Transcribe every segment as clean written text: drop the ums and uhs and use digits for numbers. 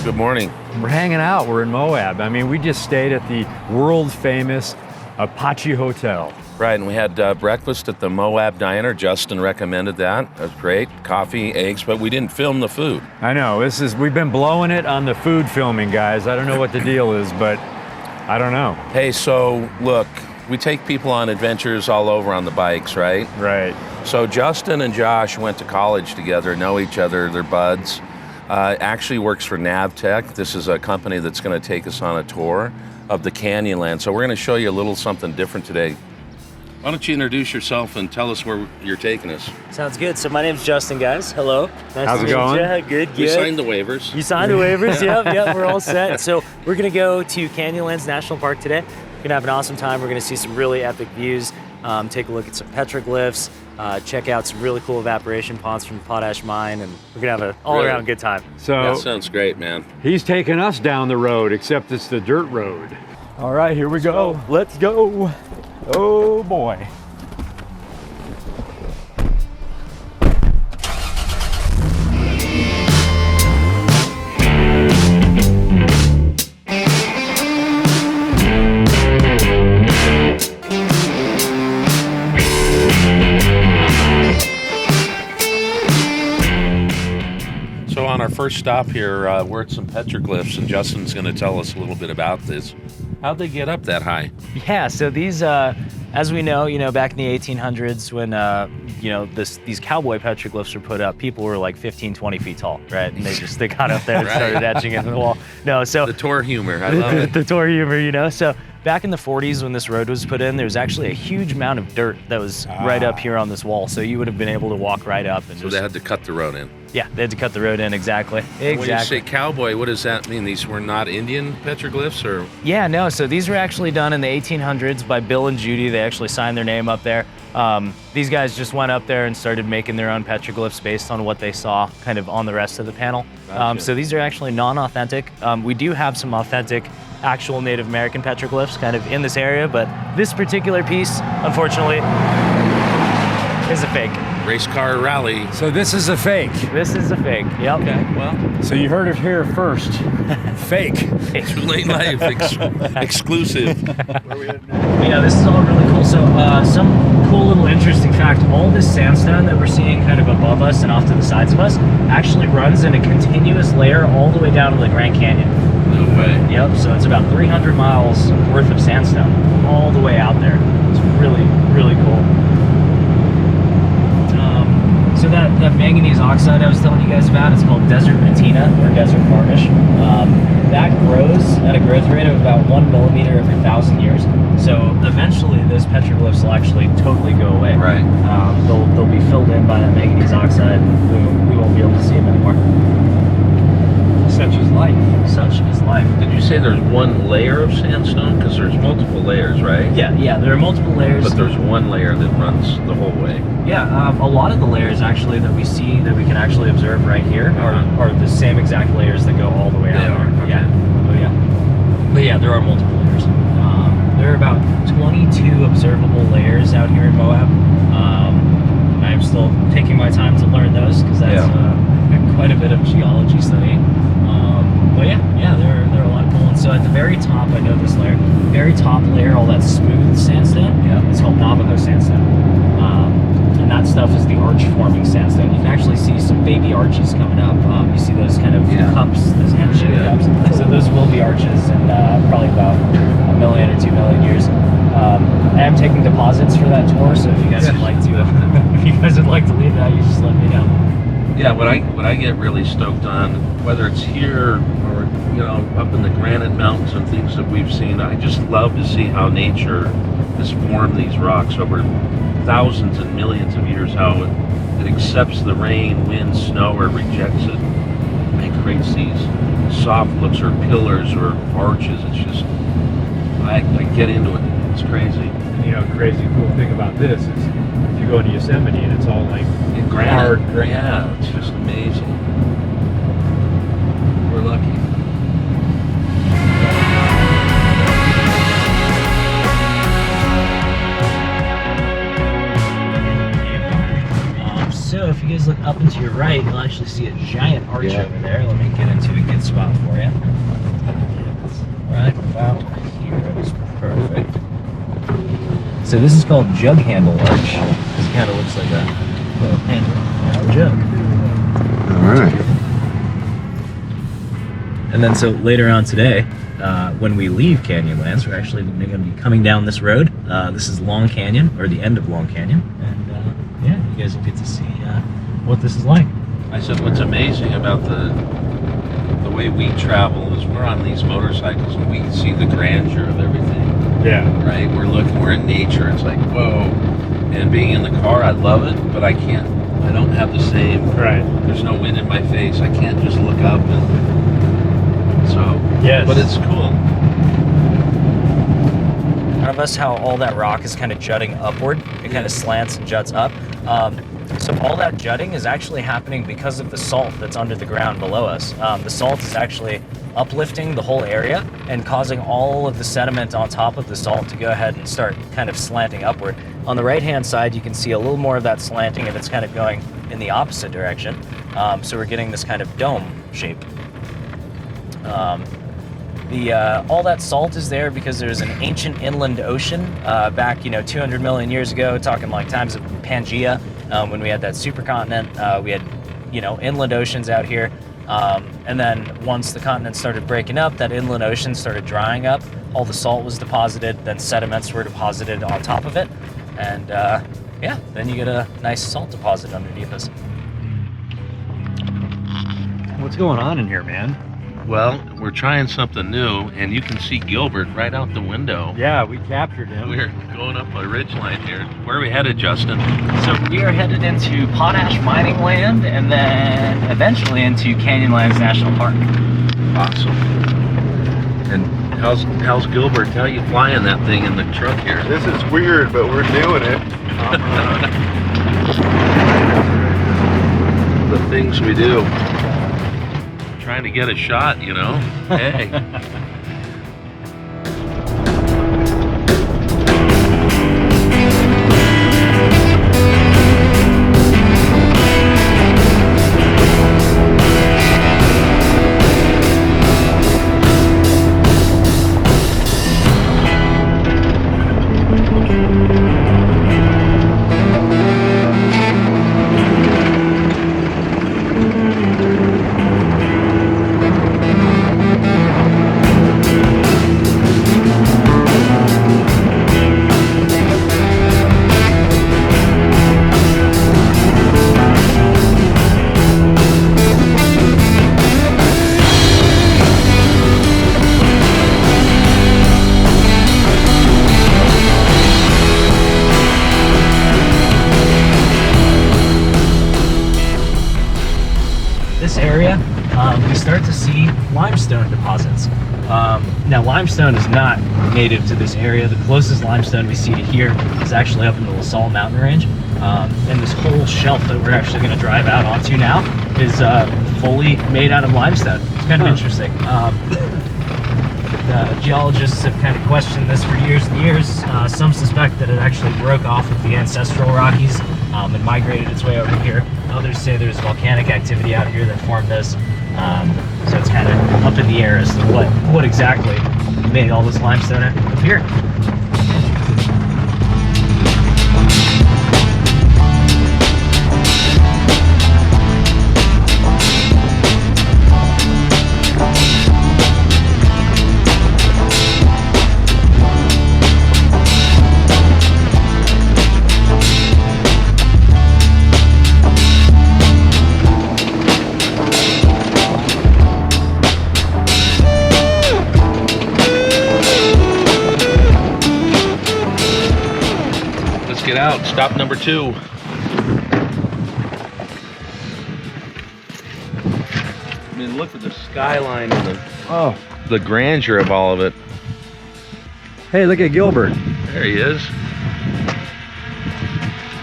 Good morning. We're hanging out. We're in Moab. I mean, we just stayed at the world famous Apache Hotel. Right, and we had breakfast at the Moab Diner. Justin recommended that. That was great. Coffee, eggs, but we didn't film the food. I know. We've been blowing it on the food filming, guys. I don't know what the deal is, but I don't know. Hey, so look, we take people on adventures all over on the bikes, right? Right. So Justin and Josh went to college together, know each other, they're buds. Actually works for Navtech. This is a company that's going to take us on a tour of the Canyonlands. So we're going to show you a little something different today. Why don't you introduce yourself and tell us where you're taking us? Sounds good. So my name's Justin, guys. Hello. Nice How's to it meet going? you. Good. We signed the waivers. You signed the waivers? Yep, we're all set. So we're going to go to Canyonlands National Park today. We're going to have an awesome time. We're going to see some really epic views, take a look at some petroglyphs, check out some really cool evaporation ponds from the Potash Mine, and we're going to have an all-around good time. So That sounds great, man. he's taking us down the road, except it's the dirt road. All right, here we go. Let's go. Oh, boy. So on our first stop here, we're at some petroglyphs, and Justin's going to tell us a little bit about this. How'd they get up that high? Yeah, so these, as we know, back in the 1800s when, these cowboy petroglyphs were put up, people were like 15, 20 feet tall, right? And they got up there and started etching into the wall. No, so The tour humor, I love it. the tour humor, So back in the 40s when this road was put in, there was actually a huge amount of dirt that was right up here on this wall. So you would have been able to walk right up and So they had to cut the road in. yeah, they had to cut the road in, exactly. When you say cowboy, what does that mean? These were not Indian petroglyphs, or? Yeah, no, so these were actually done in the 1800s by Bill and Judy. They actually signed their name up there. These guys just went up there and started making their own petroglyphs based on what they saw kind of on the rest of the panel. Gotcha. So these are actually non-authentic. We do have some authentic actual Native American petroglyphs kind of in this area, but this particular piece, unfortunately, is a fake. Race car rally. So this is a fake. This is a fake, yep. Okay, well, So you heard it here first. Fake. Too Late Life exclusive. Yeah, this is all really cool. So some cool little interesting fact, all this sandstone that we're seeing kind of above us and off to the sides of us actually runs in a continuous layer all the way down to the Grand Canyon. No way. Yep, so it's about 300 miles worth of sandstone all the way out there. It's really, really cool. So that manganese oxide I was telling you guys about, it's called desert patina or desert varnish. That grows at a growth rate of about 1 millimeter every 1,000 years. So eventually those petroglyphs will actually totally go away. Right. They'll be filled in by that manganese oxide. We won't be able to see them anymore. Such is life. Such is life. Did you say there's one layer of sandstone? Because there's multiple layers, right? Yeah, there are multiple layers. But there's one layer that runs the whole way. Yeah, a lot of the layers actually that we see that we can actually observe right here are the same exact layers that go all the way out there. Okay. Yeah. But yeah, there are multiple layers. There are about 22 observable layers out here in Moab. And I'm still taking my time to learn those because that's quite a bit of geology studying. But yeah, there are a lot of cool ones. So at the very top, I know this layer, very top layer, all that smooth sandstone, it's called Navajo sandstone. And that stuff is the arch-forming sandstone. You can actually see some baby arches coming up. You see those kind of cups, those hand-shaped cups. So those will be arches in probably about 1 million or 2 million years. I am taking deposits for that tour, so if you guys would like to, leave that, you just let me know. Yeah, what I get really stoked on, whether it's here or up in the granite mountains and things that we've seen, I just love to see how nature has formed these rocks over thousands and millions of years, how it accepts the rain, wind, snow, or rejects it. It creates these soft looks or pillars or arches. It's just, I get into it. It's crazy. Crazy cool thing about this is if you go to Yosemite and it's all like hard granite. Yeah, it's just amazing. We're lucky. So if you you guys look up and to your right, you'll actually see a giant arch Yeah. over there. Let me get into a good spot for you. Right about here is perfect. So this is called Jug Handle Arch. This kind of looks like a little handle jug. All right. And then so later on today, when we leave Canyonlands, we're actually going to be coming down this road. This is Long Canyon, or the end of Long Canyon. And yeah, you guys will get to see what this is like. I said, what's amazing about the way we travel is we're on these motorcycles and we can see the grandeur of everything. Yeah. Right? We're in nature. It's like, whoa. And being in the car, I love it, but I don't have the same. Right. There's no wind in my face. I can't just look up and so. Yes. But it's cool. Notice how all that rock is kind of jutting upward. It kind of slants and juts up. So all that jutting is actually happening because of the salt that's under the ground below us. The salt is actually uplifting the whole area and causing all of the sediment on top of the salt to go ahead and start kind of slanting upward. On the right-hand side, you can see a little more of that slanting, and it's kind of going in the opposite direction. So we're getting this kind of dome shape. All that salt is there because there's an ancient inland ocean back, 200 million years ago, talking like times of Pangea, when we had that supercontinent. We had, inland oceans out here. And then once the continent started breaking up, that inland ocean started drying up. All the salt was deposited, then sediments were deposited on top of it. And then you get a nice salt deposit underneath us. What's going on in here, man? Well, we're trying something new, and you can see Gilbert right out the window. Yeah, we captured him. We're going up a ridgeline here. Where are we headed, Justin? So we are headed into Potash Mining Land and then eventually into Canyonlands National Park. Awesome. And how's Gilbert? How are you flying that thing in the truck here? This is weird, but we're doing it. The things we do. Trying to get a shot, Hey. This area, we start to see limestone deposits. Now, limestone is not native to this area. The closest limestone we see to here is actually up in the Sal Mountain range. And this whole shelf that we're actually going to drive out onto now is fully made out of limestone. It's kind of interesting. Geologists have kind of questioned this for years and years. Some suspect that it actually broke off of the ancestral Rockies and migrated its way over here. Others say there's volcanic activity out here that formed this. So it's kind of up in the air as to what exactly made all this limestone appear. Get out. Stop number 2. I mean, look at the skyline and the grandeur of all of it. Hey, look at Gilbert. There he is.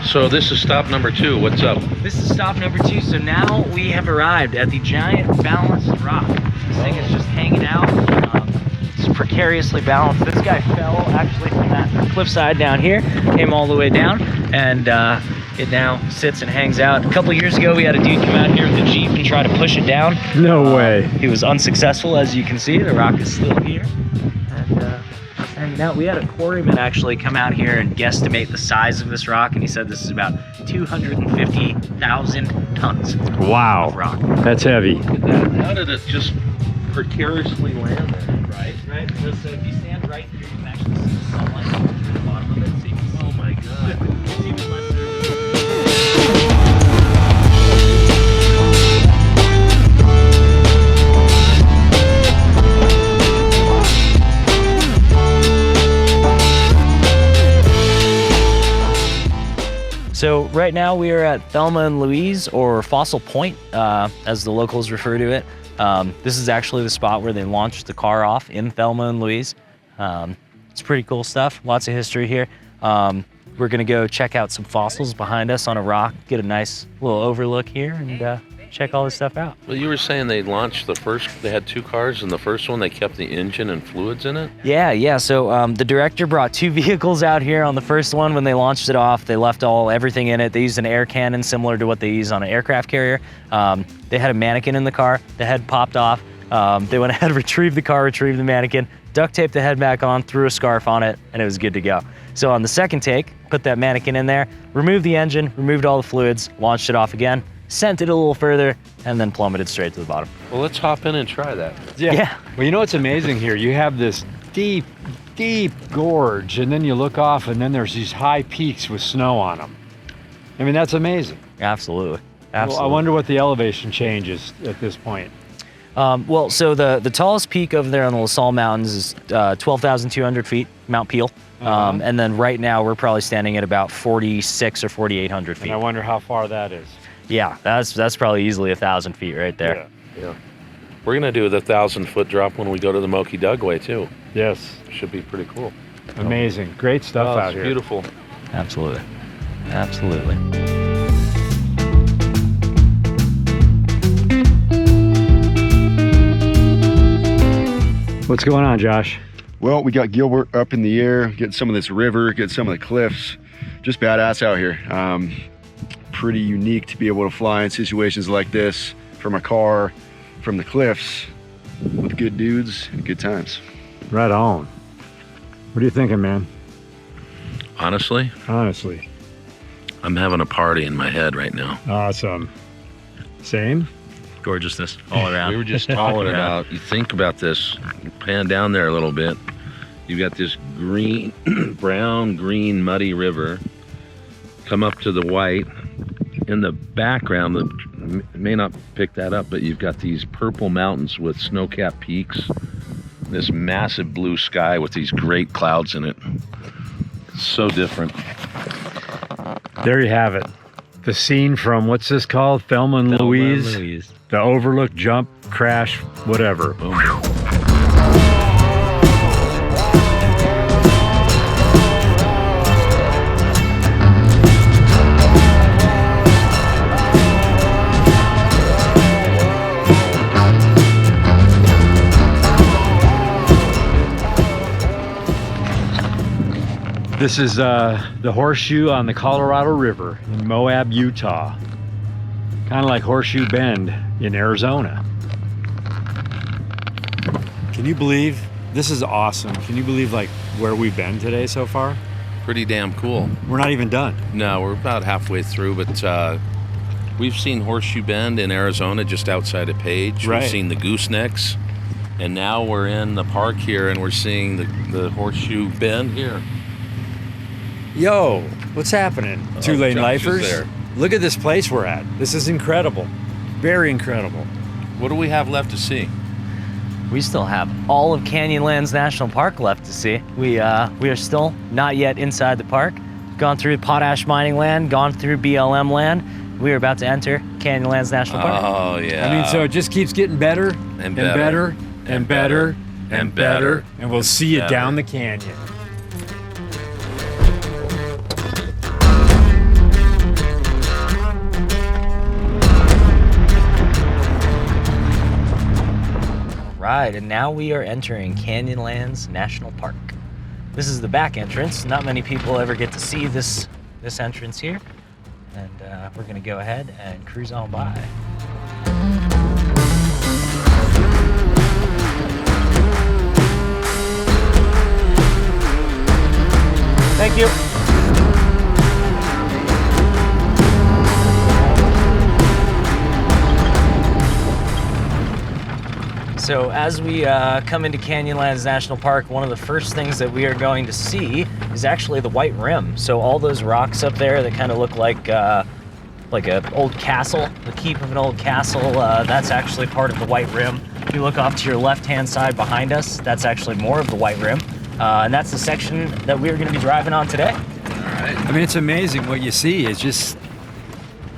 So this is stop number 2. What's up? This is stop number 2. So now we have arrived at the giant balanced rock. This thing is just hanging out. It's precariously balanced. This guy fell actually from that cliffside down here, came all the way down, and it now sits and hangs out. A couple years ago, we had a dude come out here with a Jeep and try to push it down. No way. He was unsuccessful, as you can see. The rock is still here. And just hanging out. We had a quarryman actually come out here and guesstimate the size of this rock, and he said this is about 250,000 tons Wow. of rock. That's heavy. Look at that. How did it just precariously land there? Right. So if you stand right here, you can actually see the sunlight through the bottom of it. So you can see, Oh my God. it's even less there. So right now we are at Thelma and Louise, or Fossil Point, as the locals refer to it. This is actually the spot where they launched the car off in Thelma and Louise. It's pretty cool stuff, lots of history here. We're gonna go check out some fossils behind us on a rock, get a nice little overlook here, and check all this stuff out. Well, you were saying they launched they had 2 cars, and the first one they kept the engine and fluids in it? Yeah. So the director brought 2 vehicles out here. On the first one, when they launched it off, they left everything in it. They used an air cannon similar to what they use on an aircraft carrier. They had a mannequin in the car. The head popped off. They went ahead, retrieved the car, retrieved the mannequin, duct taped the head back on, threw a scarf on it, and it was good to go. So on the second take, put that mannequin in there, removed the engine, removed all the fluids, launched it off again, sent it a little further, and then plummeted straight to the bottom. Well, let's hop in and try that. Yeah. Well, you know what's amazing here? You have this deep, deep gorge, and then you look off, and then there's these high peaks with snow on them. I mean, that's amazing. Absolutely. Well, I wonder what the elevation change is at this point. Well, so the tallest peak over there on the Sal Mountains is 12,200 feet, Mount Peel. And then right now we're probably standing at about 4,600 or 4,800 feet. And I wonder how far that is. Yeah, that's probably easily 1,000 feet right there. Yeah. We're gonna do the 1,000-foot drop when we go to the Moki Dugway too. Yes. Should be pretty cool. Amazing. Great stuff out It's here. beautiful. Absolutely. What's going on, Josh? Well, we got Gilbert up in the air, getting some of this river, getting some of the cliffs. Just badass out here. Pretty unique to be able to fly in situations like this from a car, from the cliffs, with good dudes and good times. Right on. What are you thinking, man? Honestly, I'm having a party in my head right now. Awesome. Same? Gorgeousness all around. We were just talking about, you think about this, pan down there a little bit, you've got this green, brown, green, muddy river, come up to the white. In the background, you may not pick that up, but you've got these purple mountains with snow-capped peaks, this massive blue sky with these great clouds in it. So different. There you have it. The scene from, what's this called? Thelma and Louise? The overlook, jump, crash, whatever. Boom. This is the horseshoe on the Colorado River in Moab, Utah. Kind of like Horseshoe Bend in Arizona. Can you believe, this is awesome. Can you believe like where we've been today so far? Pretty damn cool. We're not even done. No, we're about halfway through, but we've seen Horseshoe Bend in Arizona just outside of Page. Right. We've seen the goosenecks, and now we're in the park here and we're seeing the Horseshoe Bend here. Yo, what's happening? Two-lane Josh is lifers. there. Look at this place we're at. This is incredible. Very incredible. What do we have left to see? We still have all of Canyonlands National Park left to see. We are still not yet inside the park. Gone through Potash Mining land, gone through BLM land. We are about to enter Canyonlands National Park. Oh, yeah. I mean, so it just keeps getting better And better. and better And better. and we'll see you Better. down the canyon. Right, and now we are entering Canyonlands National Park. This is the back entrance. Not many people ever get to see this entrance here. and we're gonna go ahead and cruise on by. Thank you. So as we come into Canyonlands National Park, one of the first things that we are going to see is actually the White Rim. So all those rocks up there that kind of look like an old castle, the keep of an old castle, that's actually part of the White Rim. If you look off to your left-hand side behind us, that's actually more of the White Rim. And that's the section that we're going to be driving on today. All right. I mean, it's amazing what you see. It's just,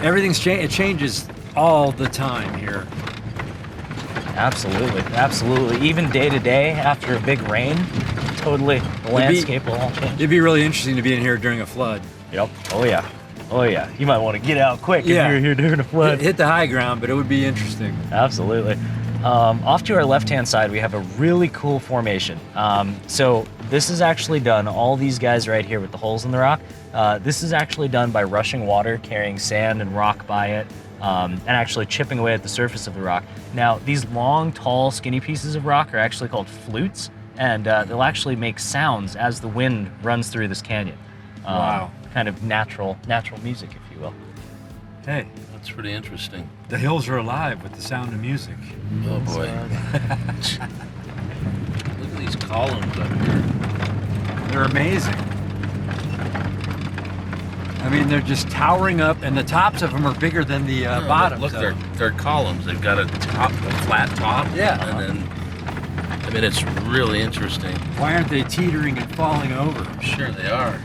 everything's it changes all the time here. Absolutely, absolutely. Even day to day after a big rain, totally, the landscape will all change. It'd be really interesting to be in here during a flood. Yep. Oh yeah. Oh yeah. You might want to get out quick if you're here during a flood. Hit the high ground, but it would be interesting. Absolutely. Off to our left-hand side, we have a really cool formation. So this is actually done, all these guys right here with the holes in the rock, this is actually done by rushing water, carrying sand and rock by it, and actually chipping away at the surface of the rock. Now, these long, tall, skinny pieces of rock are actually called flutes, and they'll actually make sounds as the wind runs through this canyon. Wow. Kind of natural music, if you will. Hey, That's pretty interesting. the hills are alive with the sound of music. Oh boy. Look at these columns up here. They're amazing. I mean, they're just towering up, and the tops of them are bigger than the bottoms. Look, of they're columns. They've got a flat top. Yeah. And then, I mean, it's really interesting. Why aren't they teetering and falling over? I'm sure they are.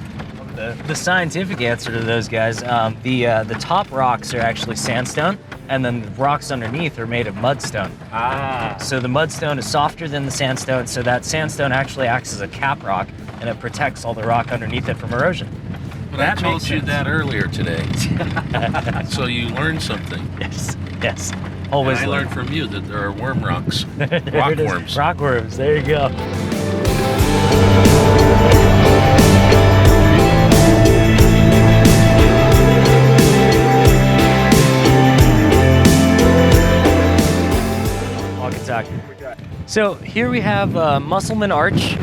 The scientific answer to those guys, the top rocks are actually sandstone, and then the rocks underneath are made of mudstone. Ah. So the mudstone is softer than the sandstone, so that sandstone actually acts as a cap rock, and it protects all the rock underneath it from erosion. But That I told makes you sense. that earlier today. So you learned something. Yes, yes. And Always I learn. learned from you that there are worm rocks. There it is. Rockworms. Rockworms, there you go. Walkie-talkie. So here we have Musselman Arch.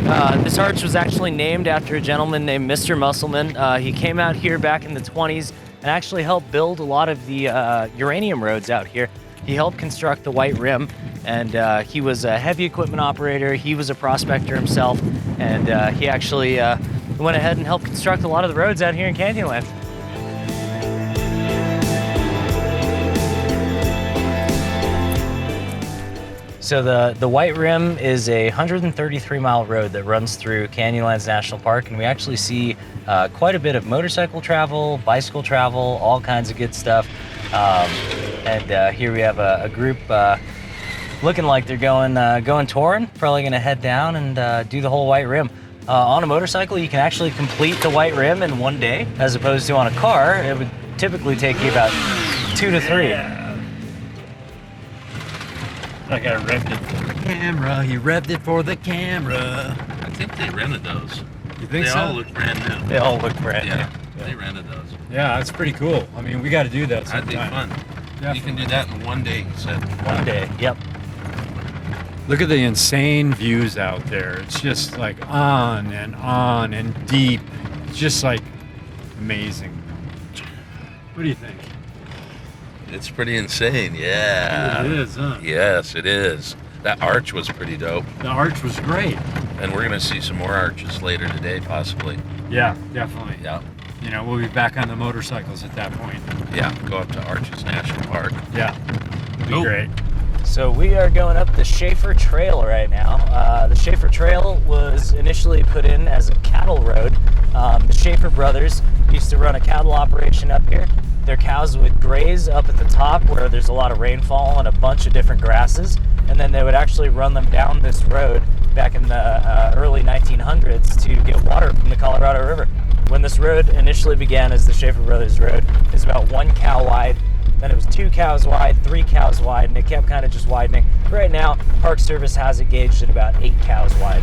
This arch was actually named after a gentleman named Mr. Musselman. He came out here back in the 20s and actually helped build a lot of the uranium roads out here. He helped construct the White Rim, and he was a heavy equipment operator. He was a prospector himself, and he actually went ahead and helped construct a lot of the roads out here in Canyonlands. So the White Rim is a 133-mile road that runs through Canyonlands National Park, and we actually see quite a bit of motorcycle travel, bicycle travel, all kinds of good stuff. And here we have a group looking like they're going touring, probably going to head down and do the whole White Rim. On a motorcycle, you can actually complete the White Rim in one day, as opposed to on a car, it would typically take you about 2 to 3. That guy revved it for the camera. He revved it for the camera. I think they rented those. You think They so? all look brand new. They all look brand new. Yeah, they rented those. Yeah, that's pretty cool. I mean, we got to do that That'd be sometime. fun. Yeah. You can do that in one day, he said. One day, yep. Look at the insane views out there. It's just like on and deep. It's just like amazing. What do you think? It's pretty insane, yeah. It is, huh? Yes, it is. That arch was pretty dope. The arch was great. And we're gonna see some more arches later today, possibly. Yeah, definitely. Yeah, You know, we'll be back on the motorcycles at that point. yeah. Go up to Arches National Park. Yeah, it'll be Oh. great. So we are going up the Schaefer Trail right now. The Schaefer Trail was initially put in as a cattle road. The Schaefer brothers used to run a cattle operation up here. Their cows would graze up at the top where there's a lot of rainfall and a bunch of different grasses, and then they would actually run them down this road back in the early 1900s to get water from the Colorado River. When this road initially began as the Schaefer Brothers Road, it was about 1 cow wide. Then it was 2 cows wide, 3 cows wide, and it kept kind of just widening. Right now, Park Service has it gauged at about 8 cows wide.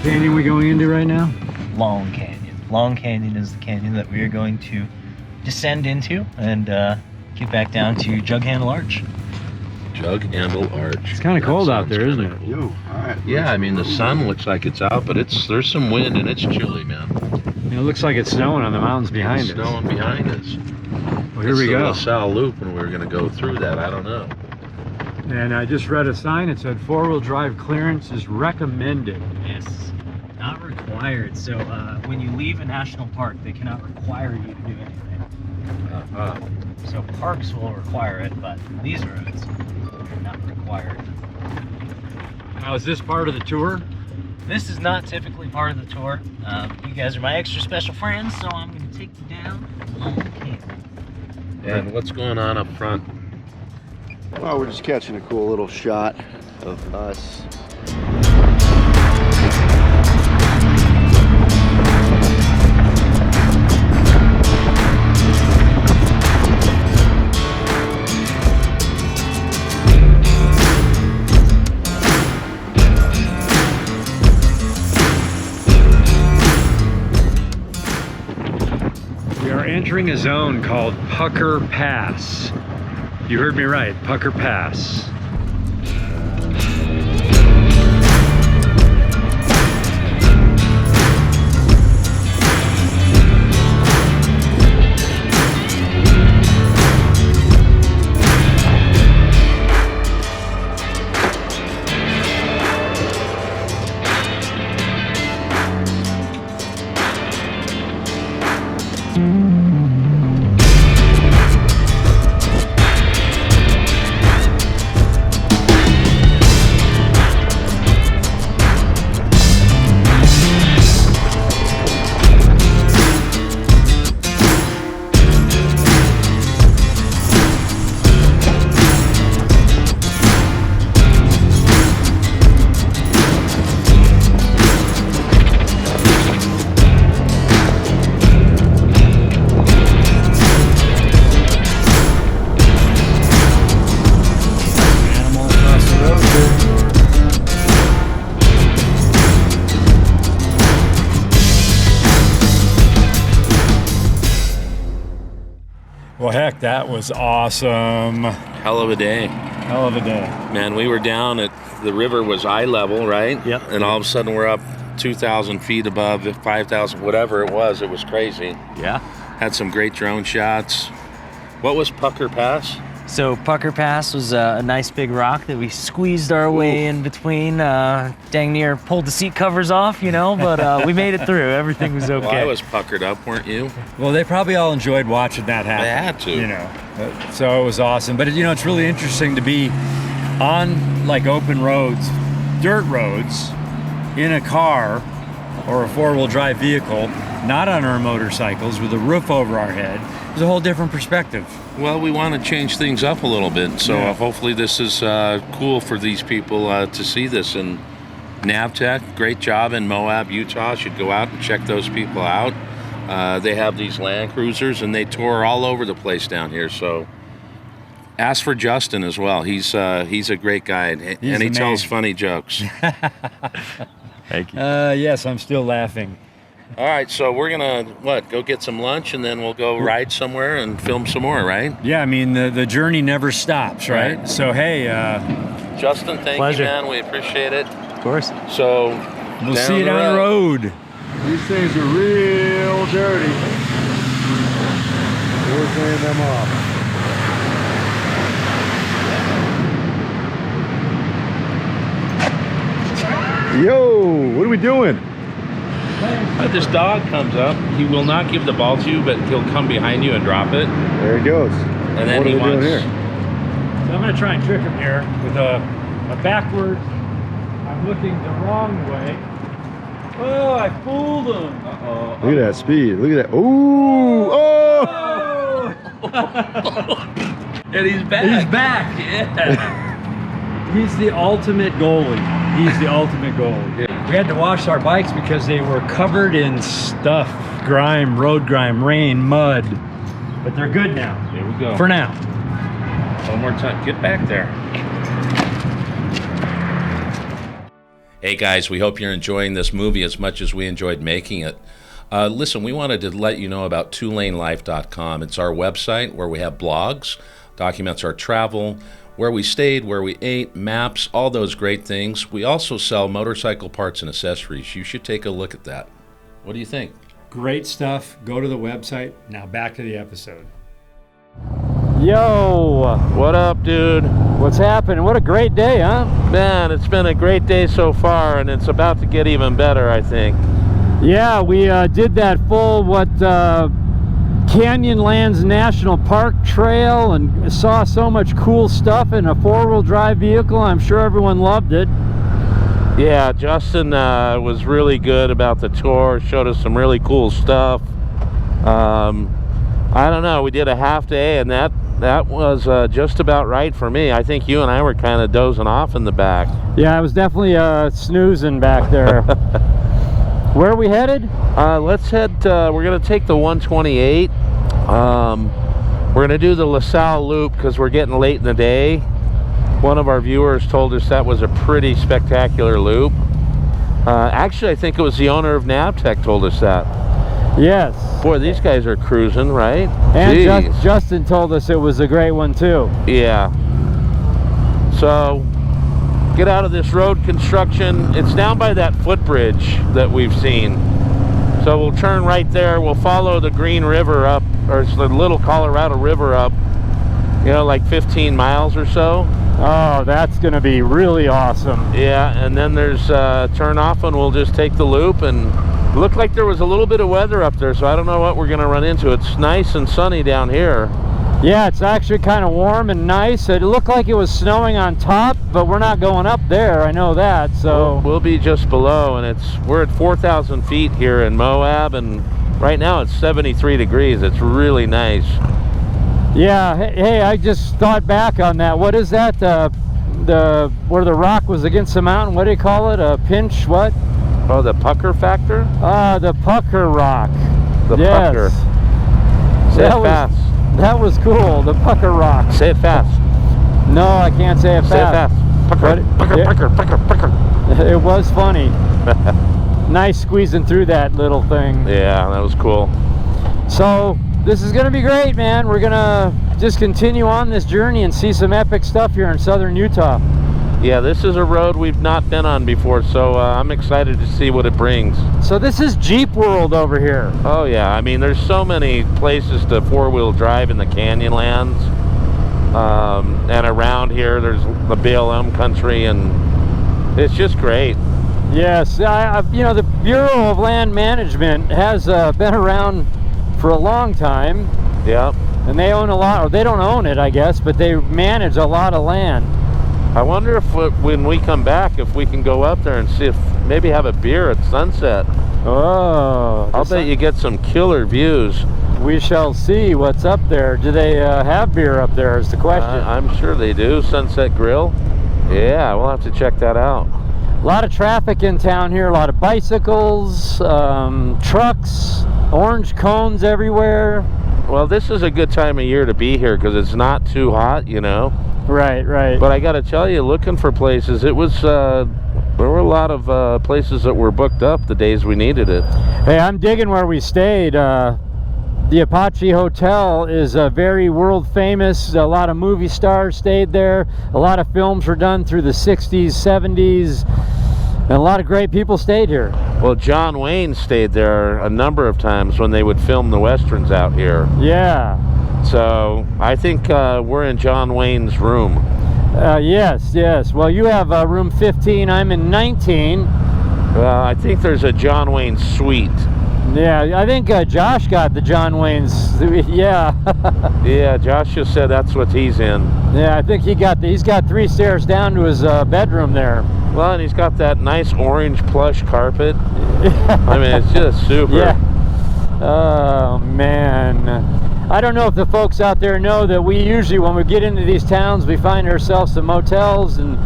canyon we going into right now? Long Canyon. Long Canyon is the canyon that we are going to descend into and get back down to Jug Handle Arch. Jug Handle Arch. It's kind of cold out there, isn't it? Yo, all right. Yeah, I mean the sun looks like it's out, but there's some wind and it's chilly, man. It looks like it's snowing on the mountains behind It's us. snowing behind us. Well, here we It's go. the Sal Loop, and we're gonna go through that. I don't know. And I just read a sign. It said 4-wheel drive clearance is recommended. Yes, not required. So when you leave a national park, they cannot require you to do anything. So parks will require it, but these roads are not required. Now, is this part of the tour? This is not typically part of the tour. You guys are my extra special friends, so I'm going to take you down Long Canyon. And what's going on up front? Well, we're just catching a cool little shot of us. We are entering a zone called Pucker Pass. You heard me right, Pucker Pass. Well, heck, that was awesome. Hell of a day. Hell of a day. Man, we were down at the river was eye level, right? Yep. And all of a sudden we're up 2,000 feet above, 5,000, whatever it was. It was crazy. Yeah. Had some great drone shots. What was Pucker Pass? So Pucker Pass was a nice big rock that we squeezed our way in between. Dang near pulled the seat covers off, you know, but we made it through. Everything was okay. Well, I was puckered up, weren't you? Well, they probably all enjoyed watching that happen. They had to. You know, so it was awesome. But, you know, it's really interesting to be on, like, open roads, dirt roads, in a car or a 4-wheel drive vehicle, not on our motorcycles with a roof over our head. It's a whole different perspective. Well, we want to change things up a little bit, so Yeah. hopefully this is cool for these people to see this. And Navtech, great job in Moab, Utah. Should go out and check those people out. They have these Land Cruisers, and they tour all over the place down here. So ask for Justin as well. He's a great guy, and He's he the tells man. funny jokes. Thank you. Yes, I'm still laughing. All right, so we're gonna go get some lunch, and then we'll go ride somewhere and film some more, right? Yeah, I mean, the journey never stops, right? Right. So, hey, Justin, thank Pleasure. you, man. We appreciate it. Of course. So we'll see you down the road. These things are real dirty. We're cleaning them off. Yo, what are we doing? This dog comes up. He will not give the ball to you, but he'll come behind you and drop it. There he goes. And then What are he we doing wants. here? So I'm gonna try and trick him here with a backward. I'm looking the wrong way. Oh, I fooled him. Uh-oh. Look at that speed. Look at that. Ooh! Oh! And he's back. He's back. Yeah. He's the ultimate goalie. He's the ultimate goalie. Yeah. We had to wash our bikes because they were covered in stuff, grime, road grime, rain, mud. But they're good now. Here we go. For now. One more time. Get back there. Hey guys, we hope you're enjoying this movie as much as we enjoyed making it. Listen, we wanted to let you know about twolanelife.com. It's our website where we have blogs, documents our travel, where we stayed, where we ate, maps, all those great things. We also sell motorcycle parts and accessories. You should take a look at that. What do you think? Great stuff. Go to the website. Now back to the episode. Yo, What up, dude? what's happening? What a great day, huh? Man, it's been a great day so far, and it's about to get even better, I think. Yeah, we did that full Canyonlands National Park trail and saw so much cool stuff in a four-wheel drive vehicle. I'm sure everyone loved it. Yeah, Justin was really good about the tour, showed us some really cool stuff. I don't know, we did a half day, and that was just about right for me. I think you and I were kind of dozing off in the back. Yeah, I was definitely snoozing back there. Where are we headed? Let's head, we're going to take the 128. We're going to do the Sal Loop because we're getting late in the day. One of our viewers told us that was a pretty spectacular loop. Actually, I think it was the owner of Navtech told us that. Yes. Boy, these guys are cruising, right? And Justin told us it was a great one too. Yeah. So, get out of this road construction. It's down by that footbridge that we've seen. So we'll turn right there. We'll follow the Green River up, or it's the Little Colorado River up, you know, like 15 miles or so. Oh, that's going to be really awesome. Yeah, and then there's turn off, and we'll just take the loop. And it looked like there was a little bit of weather up there, so I don't know what we're going to run into. It's nice and sunny down here. Yeah, it's actually kind of warm and nice. It looked like it was snowing on top, but we're not going up there. I know that. So we'll be just below, and we're at 4,000 feet here in Moab, and right now it's 73 degrees. It's really nice. yeah, hey, I just thought back on that. What is that? Where the rock was against the mountain. What do you call it? A pinch? What? Oh, the pucker factor? The pucker rock. The yes. pucker. Say That it fast. That was cool. The pucker rock. Say it fast. No, I can't say it fast. Say it fast. Pucker, pucker. It was funny. Nice squeezing through that little thing. Yeah, that was cool. So this is going to be great, man. We're going to just continue on this journey and see some epic stuff here in southern Utah. Yeah, this is a road we've not been on before, so I'm excited to see what it brings. So this is Jeep World over here. Oh yeah, I mean there's so many places to four-wheel drive in the Canyonlands, and around here there's the BLM country, and it's just great. Yes, you know, the Bureau of Land Management has been around for a long time. Yeah. And they own a lot, or they don't own it, I guess, but they manage a lot of land. I wonder if when we come back, if we can go up there and see if maybe have a beer at sunset. Oh, I'll bet you get some killer views. We shall see what's up there. Do they have beer up there is the question. I'm sure they do. Sunset Grill. Yeah, we'll have to check that out. A lot of traffic in town here, a lot of bicycles, trucks, orange cones everywhere. Well, this is a good time of year to be here because it's not too hot, you know. Right. But I got to tell you, looking for places, it was there were a lot of places that were booked up the days we needed it. Hey, I'm digging where we stayed. The Apache Hotel is very world famous. A lot of movie stars stayed there. A lot of films were done through the 60s, 70s, and a lot of great people stayed here. Well, John Wayne stayed there a number of times when they would film the westerns out here. Yeah. So I think we're in John Wayne's room. Yes. Well, you have room 15. I'm in 19. Well, I think there's a John Wayne suite. Yeah, I think Josh got the John Wayne's. Yeah. Yeah, Josh just said that's what he's in. Yeah, I think he's got 3 stairs down to his bedroom there. Well, and he's got that nice orange plush carpet. I mean, it's just super. Yeah. Oh, man. I don't know if the folks out there know that we usually, when we get into these towns, we find ourselves some motels, and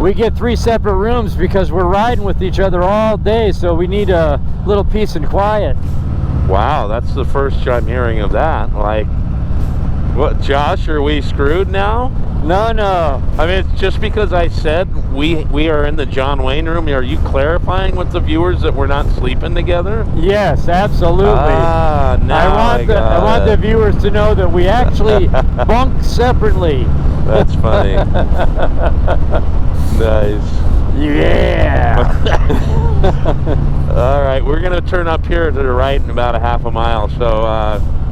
we get 3 separate rooms because we're riding with each other all day, so we need a little peace and quiet. Wow, that's the first I'm hearing of that. Like, what, Josh, are we screwed now? No. I mean, it's just because I said we are in the John Wayne room. Are you clarifying with the viewers that we're not sleeping together? Yes, absolutely. Ah, now I want the viewers to know that we actually bunk separately. That's funny. Nice. Yeah. All right, we're gonna turn up here to the right in about a half a mile. So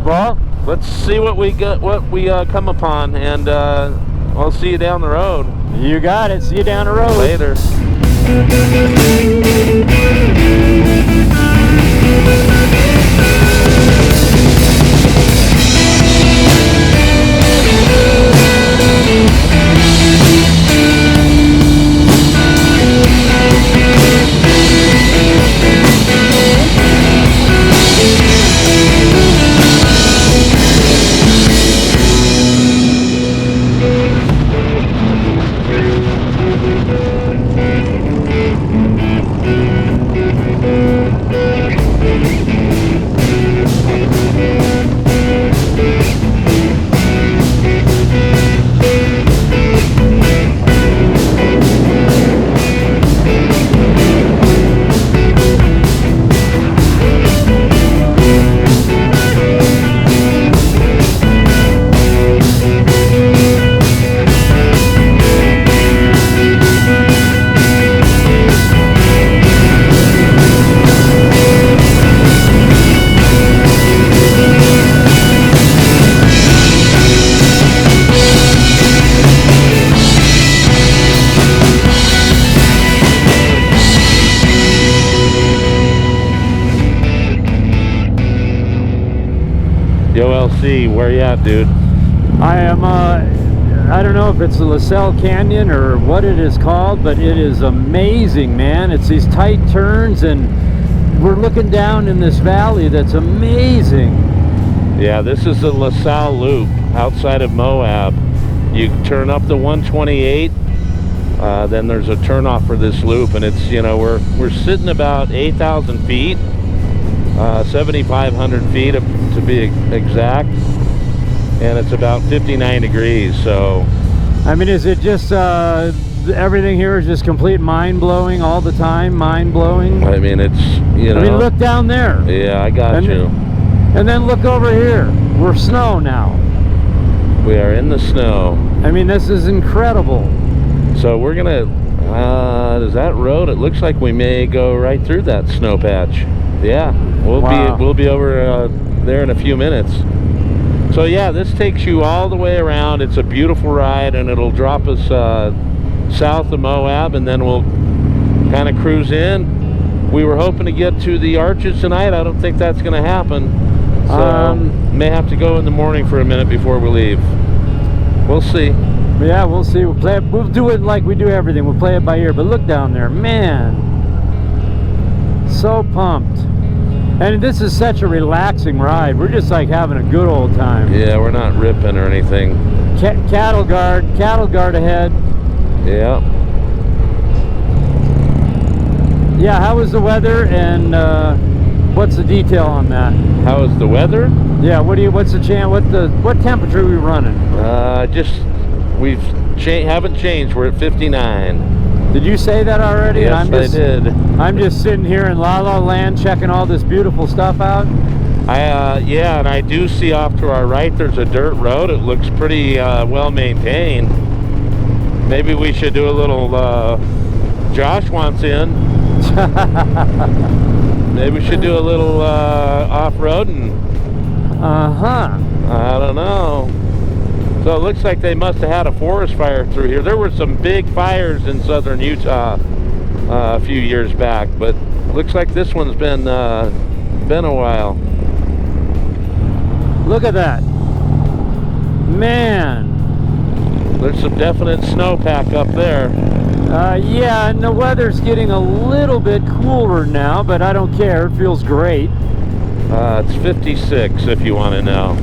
Well, let's see what we come upon, and I'll see you down the road. you got it. See you down the road. Later. Yo, LC, where you at, dude? I am, I don't know if it's the LaSalle Canyon or what it is called, but it is amazing, man. It's these tight turns, and we're looking down in this valley that's amazing. Yeah, this is the LaSalle Loop outside of Moab. You turn up the 128, then there's a turnoff for this loop, and it's, you know, we're sitting about 8,000 feet, 7,500 feet to be exact, and it's about 59 degrees. So I mean, is it just everything here is just complete mind-blowing all the time? Mind-blowing? I mean, it's, you know, I mean, look down there. yeah, I got you. And then look over here. We're snow now. We are in the snow. I mean, this is incredible. So we're gonna does that road, it looks like we may go right through that snow patch. Yeah, we'll be over there in a few minutes. So yeah, this takes you all the way around. It's a beautiful ride, and it'll drop us south of Moab, and then we'll kind of cruise in. We were hoping to get to the Arches tonight. I don't think that's going to happen. So may have to go in the morning for a minute before we leave. We'll see. Yeah, we'll see. We'll do it like we do everything. We'll play it by ear. But look down there, man. So pumped. And this is such a relaxing ride. We're just like having a good old time. Yeah, we're not ripping or anything. Cattle guard ahead. Yeah. Yeah, how was the weather, and what's the detail on that? How is the weather? Yeah, what's the chance? What temperature are we running? We haven't changed. We're at 59. Did you say that already? Yes, I did. I'm just sitting here in La La Land checking all this beautiful stuff out. Yeah, and I do see off to our right there's a dirt road. It looks pretty well maintained. Maybe we should do a little Josh wants in. Maybe we should do a little off-roading. I don't know. So it looks like they must have had a forest fire through here. There were some big fires in southern Utah a few years back, but looks like this one's been a while. Look at that, man. There's some definite snowpack up there. Yeah, and the weather's getting a little bit cooler now, but I don't care. It feels great. It's 56 if you want to know.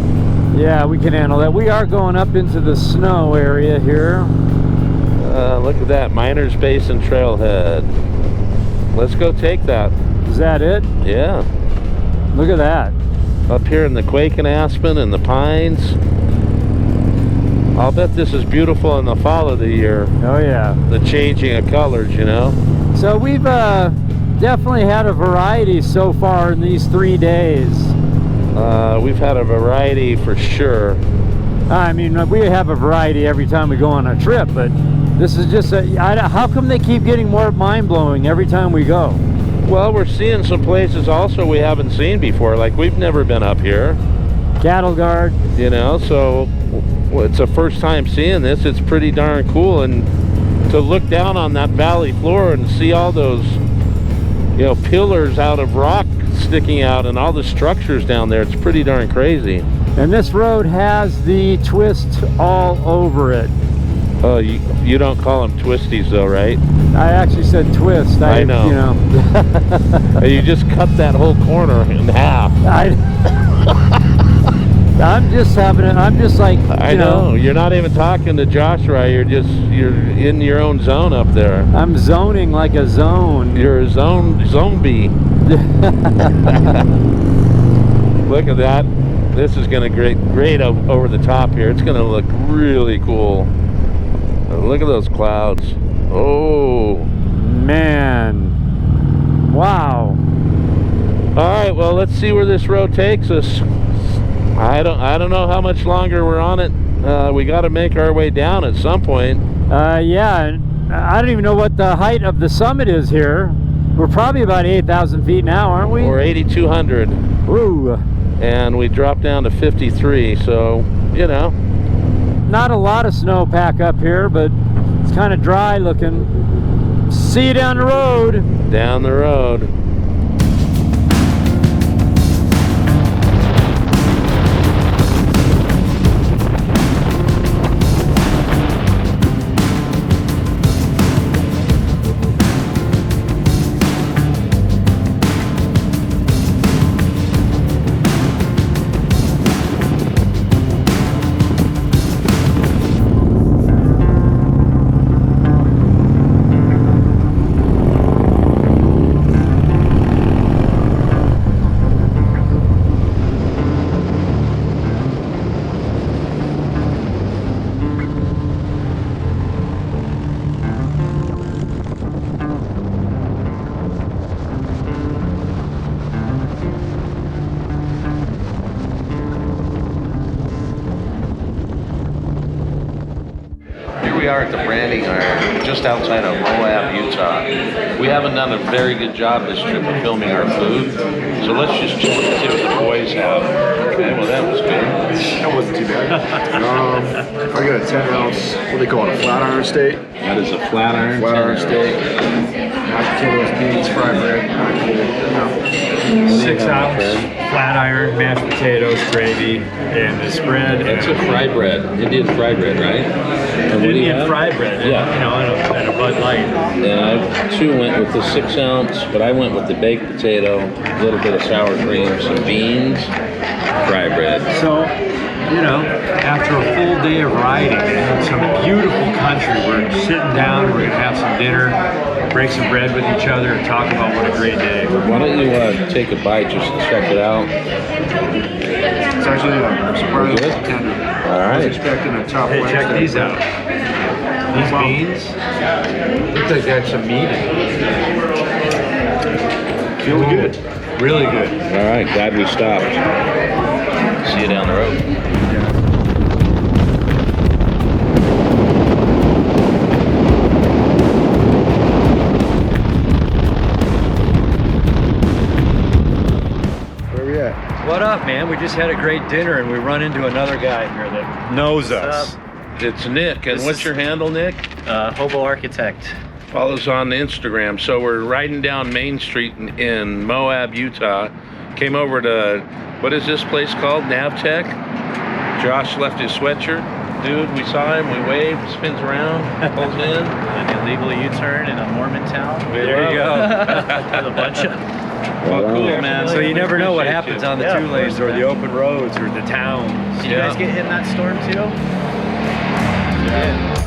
Yeah, we can handle that. We are going up into the snow area here. Look at that, Miners Basin Trailhead. Let's go take that. Is that it? Yeah. Look at that. Up here in the Quake and Aspen and the Pines. I'll bet this is beautiful in the fall of the year. Oh yeah. The changing of colors, you know. So we've definitely had a variety so far in these 3 days. We've had a variety for sure. I mean, we have a variety every time we go on a trip, but this is just how come they keep getting more mind-blowing every time we go? Well, we're seeing some places also we haven't seen before. Like, we've never been up here. Cattle guard. You know, so it's the first time seeing this. It's pretty darn cool. And to look down on that valley floor and see all those, you know, pillars out of rock sticking out and all the structures down there, it's pretty darn crazy. And this road has the twists all over it. Oh, you don't call them twisties though, right? I actually said twist. I know. You know. You just cut that whole corner in half. I'm just having it. I'm just like, I know. You're not even talking to Joshua. You're in your own zone up there. I'm zoning like a zone. You're a zombie. Look at that. This is going to great over the top here. It's going to look really cool. Look at those clouds. Oh man, wow. All right, well, let's see where this road takes us. I don't know how much longer we're on it. We got to make our way down at some point. Yeah, and I don't even know what the height of the summit is here. We're probably about 8,000 feet now, aren't we? We're 8,200. Ooh. And we dropped down to 53, so, you know. Not a lot of snowpack up here, but it's kind of dry looking. See you down the road. Down the road. We are at the branding iron just outside of Moab, Utah. We haven't done a very good job this trip of filming our food, so let's just see what the boys have. Okay, well that was good. That wasn't too bad. I got a 10-ounce, what do they call it, a flat iron steak? That is a flat iron. Flat iron steak. Mashed potatoes, beans, fried bread. 6 ounce flat iron, mashed potatoes, gravy, and the spread. That's a fried bread, Indian fried bread, right? And what do you Indian have? fried bread, Yeah. you know, and a Bud Light. And I too went with the 6 ounce, but I went with the baked potato, a little bit of sour cream, some beans, fried bread. So, you know, after a full day of riding in some beautiful country, we're sitting down, we're gonna have some dinner, break some bread with each other, and talk about what a great day. Why don't you take a bite just to check it out? It's actually surprisingly Good? tender. All I was right. expecting a tough Hey, leg check steak, these but- out. These beans, looks like they got some meat in it. Feeling good. Really good. All right, glad we stopped. See you down the road. Where we at? What up, man? We just had a great dinner and we run into another guy here that knows us. It's Nick, and This what's is- your handle, Nick? Hobo Architect. Follow us on Instagram. So we're riding down Main Street in Moab, Utah. Came over to, what is this place called? Navtech. Josh left his sweatshirt. Dude, we saw him, we waved, spins around, pulls in. An illegal U-turn in a Mormon town. There you go. With a bunch of. Well, cool, man. So you never know what Appreciate happens you. on the Yeah, two of lanes course, or the man. open roads or the towns. Did you guys get hit in that storm too? Yeah.